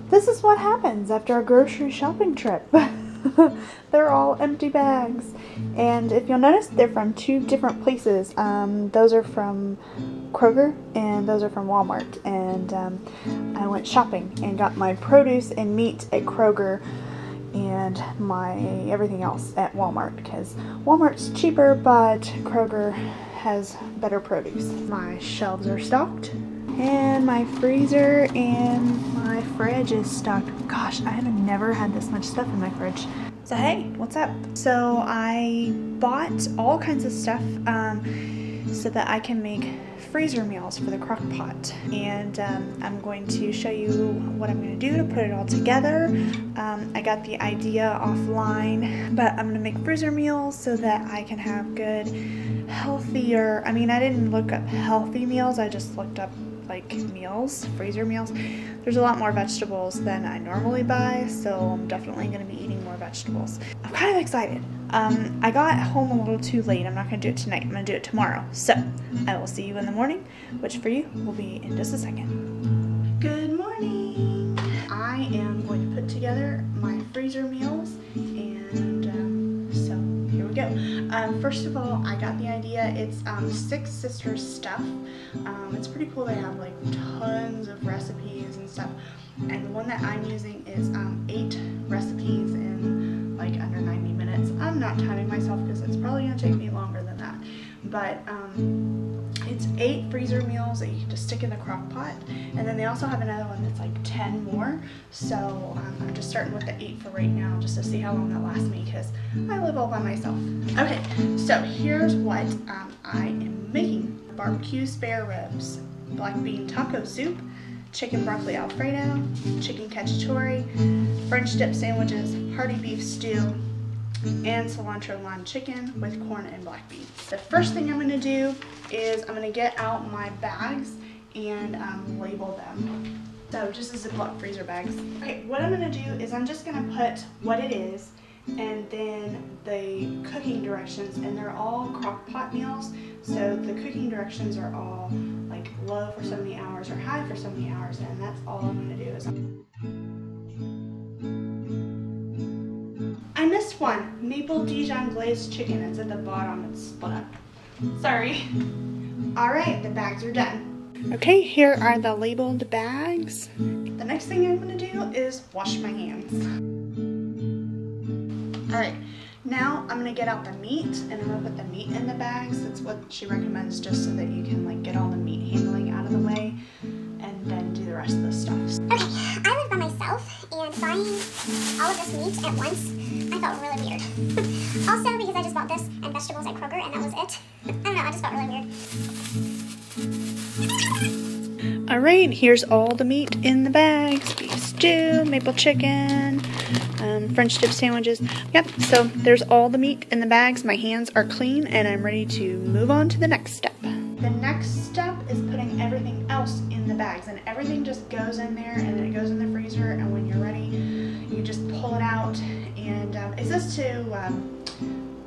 this is what happens after a grocery shopping trip. They're all empty bags. And if you'll notice, they're from two different places. Those are from Kroger and those are from Walmart. And I went shopping and got my produce and meat at Kroger and my everything else at Walmart, because Walmart's cheaper but Kroger has better produce. My shelves are stocked and my freezer and my fridge is stocked. Gosh, I have never had this much stuff in my fridge. So hey, what's up? So I bought all kinds of stuff so that I can make freezer meals for the crock pot, and I'm going to show you what I'm going to do to put it all together. I got the idea offline, but I'm going to make freezer meals so that I can have good, healthier, I mean, I didn't look up healthy meals, I just looked up like meals, freezer meals. There's a lot more vegetables than I normally buy, so I'm definitely going to be eating more vegetables. I'm kind of excited. I got home a little too late. I'm not going to do it tonight. I'm going to do it tomorrow. So I will see you in the morning, which for you will be in just a second. Good morning. I am going to put together my freezer meals, and so here we go. First of all, I got the idea. It's Six Sisters stuff. It's pretty cool. They have like tons of recipes and stuff. And the one that I'm using is 8 recipes in like under 90 minutes. I'm not timing myself because it's probably going to take me longer than that. But it's 8 freezer meals that you can just stick in the crock pot. And then they also have another one that's like 10 more. So I'm just starting with the 8 for right now just to see how long that lasts me, because I live all by myself. Okay, so here's what I am making. Barbecue spare ribs, black bean taco soup, chicken broccoli alfredo, chicken cacciatore, French dip sandwiches, hearty beef stew, and cilantro lime chicken with corn and black beans. The first thing I'm going to do is I'm going to get out my bags and label them. So just as Ziploc freezer bags. Okay, what I'm going to do is I'm just going to put what it is and then the cooking directions, and they're all crock pot meals. So the cooking directions are all like low for so many hours or high for so many hours, and that's all I'm going to do. Is I missed one. Maple Dijon glazed chicken. It's at the bottom. It's split up. Sorry. Alright, the bags are done. Okay, here are the labeled bags. The next thing I'm going to do is wash my hands. Alright, now I'm going to get out the meat, and I'm going to put the meat in the bags. That's what she recommends, just so that you can like get all the meat handling out of the way and then do the rest of the stuff. Okay, I live by myself, and buying all of this meat at once, I felt really weird. Also, because I just bought this and vegetables at Kroger, and that was it. I don't know, I just felt really weird. Alright, here's all the meat in the bags. Beef stew, maple chicken, French dip sandwiches. Yep, so there's all the meat in the bags. My hands are clean and I'm ready to move on to the next step. The next step is putting everything else in the bags, and everything just goes in there and then it goes in the freezer, and when you're ready you just pull it out, and it says to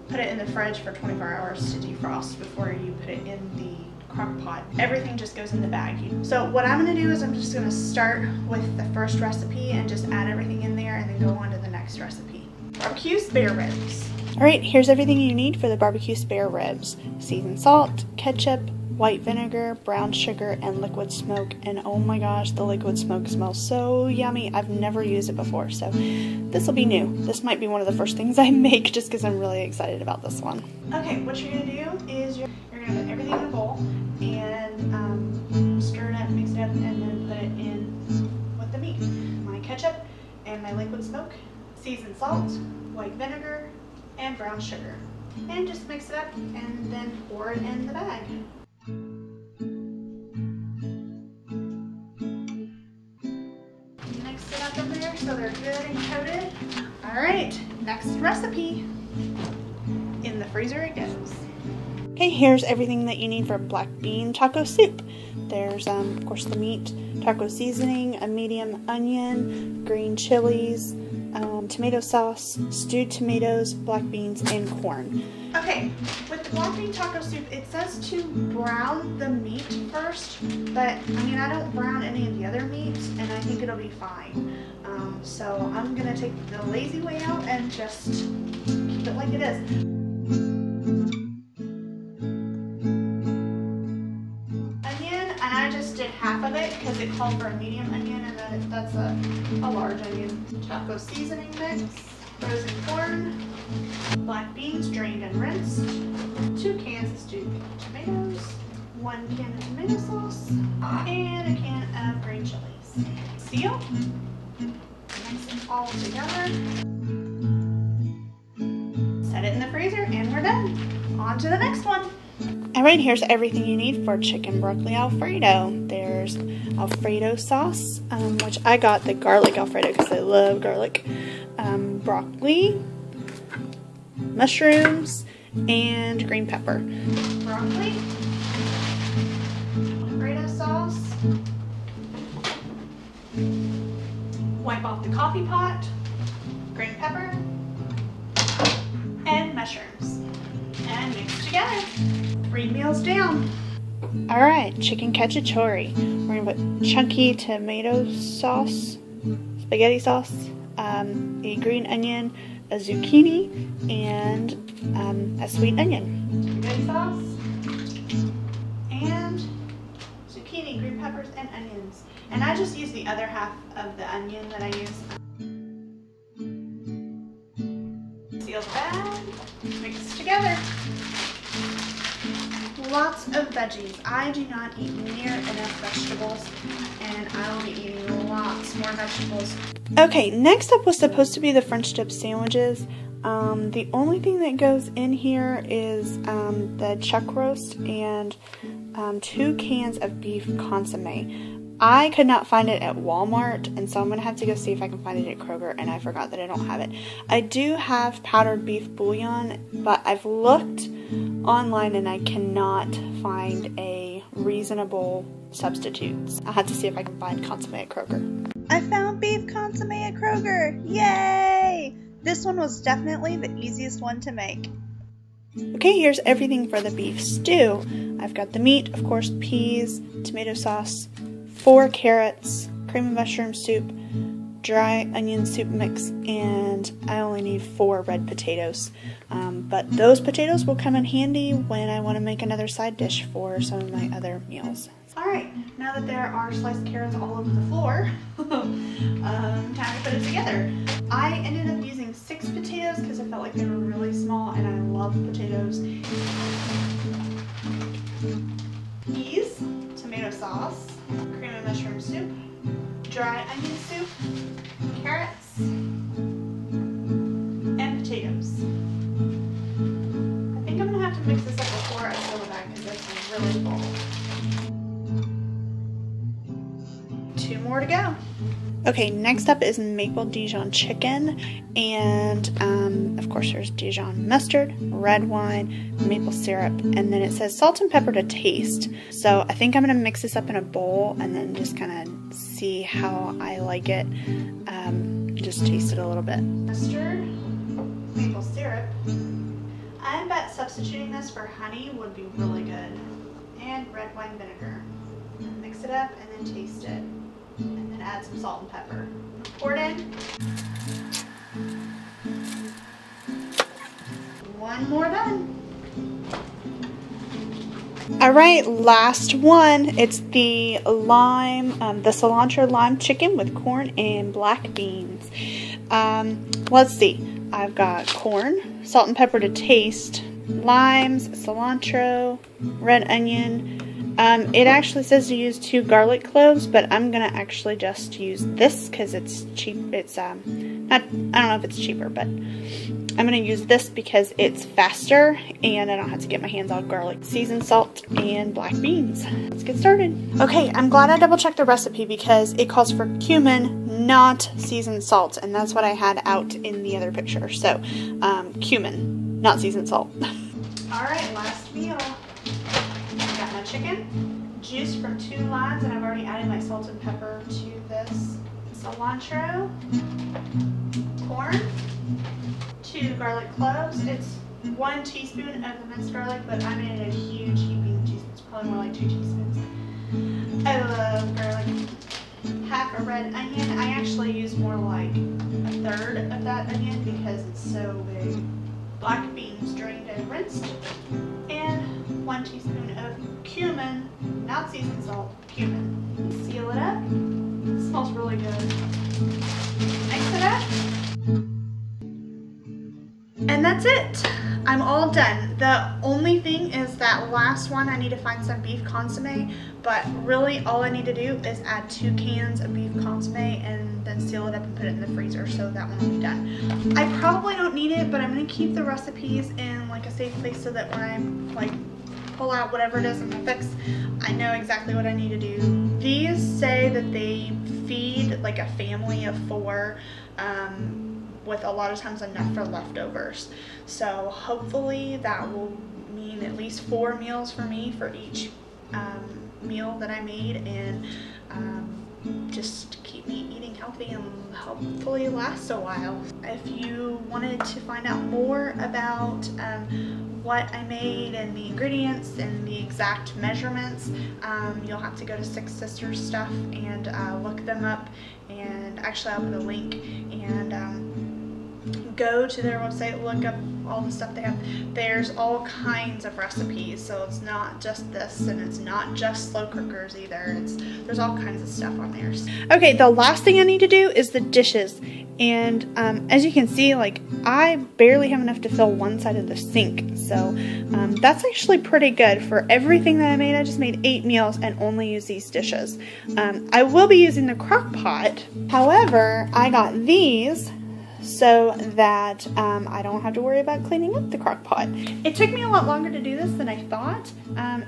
put it in the fridge for 24 hours to defrost before you put it in the crock pot. Everything just goes in the bag. So what I'm going to do is I'm just going to start with the first recipe and just add everything in there and then go on to the next recipe. Barbecue spare ribs. Alright, here's everything you need for the barbecue spare ribs. Seasoned salt, ketchup, white vinegar, brown sugar, and liquid smoke. And oh my gosh, the liquid smoke smells so yummy. I've never used it before, so this will be new. This might be one of the first things I make just because I'm really excited about this one. Okay, what you're going to do is you're going to put everything in a bowl and stir it up, mix it up, and then put it in with the meat. My ketchup and my liquid smoke, seasoned salt, white vinegar, and brown sugar. And just mix it up and then pour it in the bag. Mix it up in there so they're good and coated. Alright, next recipe. In the freezer it goes. Okay, here's everything that you need for black bean taco soup. There's, of course, the meat, taco seasoning, a medium onion, green chilies, tomato sauce, stewed tomatoes, black beans, and corn. Okay, with the black bean taco soup, it says to brown the meat first, but I mean, I don't brown any of the other meats, and I think it'll be fine. So I'm gonna take the lazy way out and just keep it like it is. Onion, and I just did half of it because it called for a medium onion, and then that's a large onion. Taco seasoning mix, frozen corn, black beans drained and rinsed, 2 cans of stewed tomatoes, 1 can of tomato sauce, and a can of green chilies. Seal, mix it all together, set it in the freezer, and we're done. On to the next one. Alright, here's everything you need for chicken broccoli Alfredo. There's Alfredo sauce, which I got the garlic Alfredo because I love garlic. Broccoli, mushrooms, and green pepper. Broccoli, Alfredo sauce, wipe off the coffee pot, green pepper, and mushrooms. And mix together. 3 meals down. Alright, chicken cacciatore. We're going to put chunky tomato sauce, spaghetti sauce, a green onion, a zucchini, and a sweet onion. Spaghetti sauce, and zucchini, green peppers, and onions. And I just use the other half of the onion that I use. Seal the bag, mix together. Lots of veggies. I do not eat near enough vegetables, and I'll be eating lots more vegetables. Okay, next up was supposed to be the French dip sandwiches. The only thing that goes in here is the chuck roast and 2 cans of beef consomme. I could not find it at Walmart, and so I'm going to have to go see if I can find it at Kroger, and I forgot that I don't have it. I do have powdered beef bouillon, but I've looked online and I cannot find a reasonable substitute. I'll have to see if I can find consomme at Kroger. I found beef consomme at Kroger! Yay! This one was definitely the easiest one to make. Okay, here's everything for the beef stew. I've got the meat, of course, peas, tomato sauce, 4 carrots, cream of mushroom soup, dry onion soup mix, and I only need 4 red potatoes. But those potatoes will come in handy when I want to make another side dish for some of my other meals. Alright, now that there are sliced carrots all over the floor, time to put it together. I ended up using 6 potatoes because I felt like they were really small, and I love potatoes. Peas, tomato sauce, cream of mushroom soup, dry onion soup, carrots, and potatoes. I think I'm going to have to mix this up before I fill the bag because it's really full. 2 more to go. Okay, next up is maple Dijon chicken, and of course there's Dijon mustard, red wine, maple syrup, and then it says salt and pepper to taste. So I think I'm going to mix this up in a bowl and then just kind of see how I like it. Just taste it a little bit. Mustard, maple syrup. I bet substituting this for honey would be really good. And red wine vinegar. Mix it up and then taste it. And then add some salt and pepper. Pour it in. 1 more done. Alright, last one. It's the the cilantro lime chicken with corn and black beans. Let's see. I've got corn, salt and pepper to taste, limes, cilantro, red onion. It actually says to use 2 garlic cloves, but I'm gonna actually just use this because it's cheap. It's I don't know if it's cheaper, but I'm gonna use this because it's faster and I don't have to get my hands on garlic. Seasoned salt and black beans. Let's get started. Okay, I'm glad I double checked the recipe because it calls for cumin, not seasoned salt, and that's what I had out in the other picture. So, cumin, not seasoned salt. All right, last meal. Got my chicken, juice from 2 limes, and I've already added my salt and pepper to this. Cilantro, corn, 2 garlic cloves. It's 1 teaspoon of the minced garlic, but I made a huge heaping teaspoon. It's probably more like 2 teaspoons. I love garlic. Half a red onion. I actually use more like 1/3 of that onion because it's so big. Black beans drained and rinsed. And 1 teaspoon of cumin, not seasoned salt, cumin. Seal it up. It smells really good. Mix it up. And that's it. I'm all done. The only thing is that last one, I need to find some beef consomme, but really all I need to do is add 2 cans of beef consomme and then seal it up and put it in the freezer, so that one will be done. I probably don't need it, but I'm gonna keep the recipes in like a safe place so that when I like pull out whatever it is I'm gonna fix, I know exactly what I need to do. These say that they feed like a family of 4, with a lot of times enough for leftovers. So hopefully that will mean at least 4 meals for me for each meal that I made, and just keep me eating healthy and hopefully last a while. If you wanted to find out more about what I made and the ingredients and the exact measurements, you'll have to go to Six Sisters stuff and look them up, and actually I'll put a link, and go to their website, look up all the stuff they have. There's all kinds of recipes, so it's not just this, and it's not just slow cookers either. There's all kinds of stuff on there. Okay, the last thing I need to do is the dishes, and as you can see, like, I barely have enough to fill one side of the sink, so that's actually pretty good for everything that I made. I just made 8 meals and only used these dishes. I will be using the crock pot. However, I got these so that I don't have to worry about cleaning up the crock pot. It took me a lot longer to do this than I thought.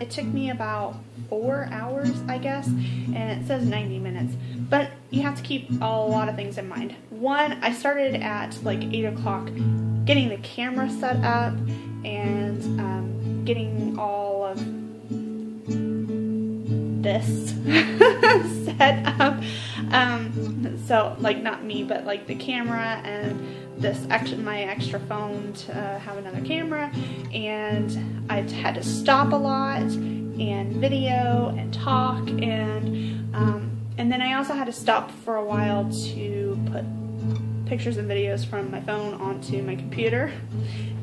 It took me about 4 hours, I guess, and it says 90 minutes. But you have to keep a lot of things in mind. One, I started at like 8 o'clock getting the camera set up and getting all of this set up. So like not me, but like the camera and this my extra phone to have another camera, and I had to stop a lot and video and talk, and then I also had to stop for a while to put pictures and videos from my phone onto my computer,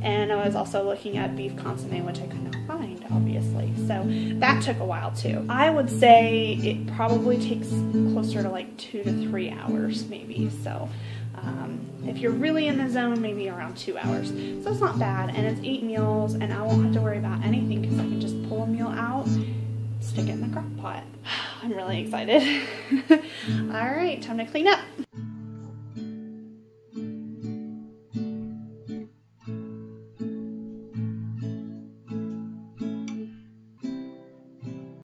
and I was also looking at beef consomme, which I could not find, obviously, so that took a while too. I would say it probably takes closer to like 2 to 3 hours maybe, so if you're really in the zone, maybe around 2 hours. So it's not bad, and it's 8 meals, and I won't have to worry about anything because I can just pull a meal out, stick it in the crock pot. I'm really excited. All right, time to clean up.